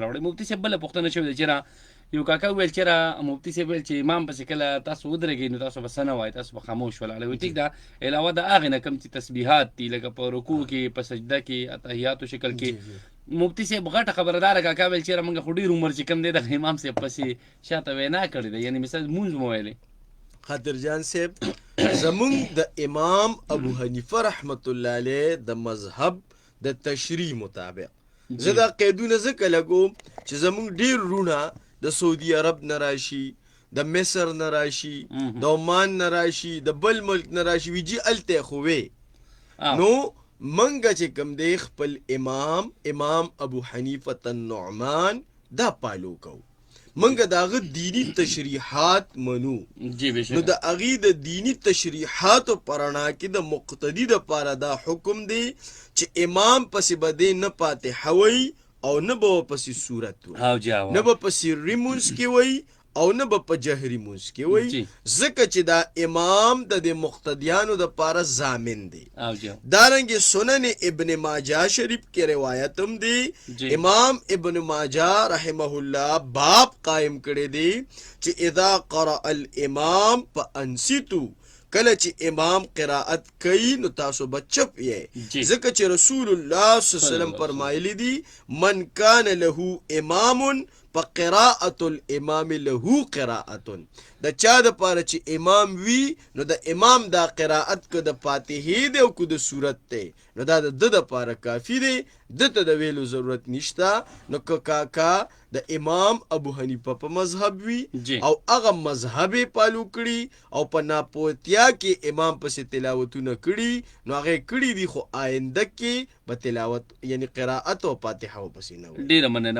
راوړي. مفتي صاحب بله پوښتنه شوې ده چې را یو کاکا وویل چې را مفتي صاحب ویل چې امام پسې کله تاسو ودرېږئ نو تاسو به څه نه وایئ، تاسو به خاموش ولاړئ. وایي ټیک ده، علاوه د هغې نه کوم چې تسبیحات دي لکه په رکوع کې، په سجده کې، اتحیاتو شکل کې، مفتي صاحب غټه خبرداره کاکا ویل چې موږ خو ډېر عمر چې کوم دی دغه امام صاحب پسې شاته وینا کړې ده، یعنې مثال مونځ مو ویلی. خاطر جان صاحب زمونږ د امام ابو حنیفه رحمت الله علیه د مذهب د تشریح مطابق زه دا قیدونه ځکه لګوم چې زمونږ ډېر وروڼه د سعودي عرب نه راشي، د مصر نه راشي، د عمان نه راشي، د بل ملک نه راشي، وي جي هلته خو وې نو منګه چې کوم دی خپل امام ابو حنیفه النعمان دا پالو کوو، منګه د هغه دینی تشریحات منو. نو د هغې د دینی تشریحاتو په رڼا کې د مقتدي دپاره دا حکم دی چې امام پسې به دی نه فاتحه وی او نه به ورپسې صورت وی، نه به په سري مونځ کې وی او نه به په جهري مونځ کې وی، ځکه چې دا امام د دې مقتدیانو دپاره ضامن دی. دارنګې سنن ابن ماجه شریف کې روایت هم دی، امام ابن ماجه رحمه الله باب قائم کړی دی چې اذا قرأ الامام فانصتوا، کله چې امام قرائت کوي نو تاسو به چپ یې، ځکه چې رسول الله صلی الله علیه وسلم فرمایلی دي من کان له امام فقراءة الامام له قراءة، د چا دپاره چې امام وي نو د امام دا قرائت که د فاتحې دی او که د صورت دی نو دا د ده دپاره کافي دی، ده ته د ویلو ضرورت نشته. نو که کاکا د امام ابو حنیفه په مذهب وي او هغه مذهب یې پالو کړي او په ناپوهتیا کې امام پسې تلاوتونه کړي نو هغې کړي دي، خو آینده کې به تلاوت یعنې قرائت او فاتحه ورپسې نه وي. ډېره مننه.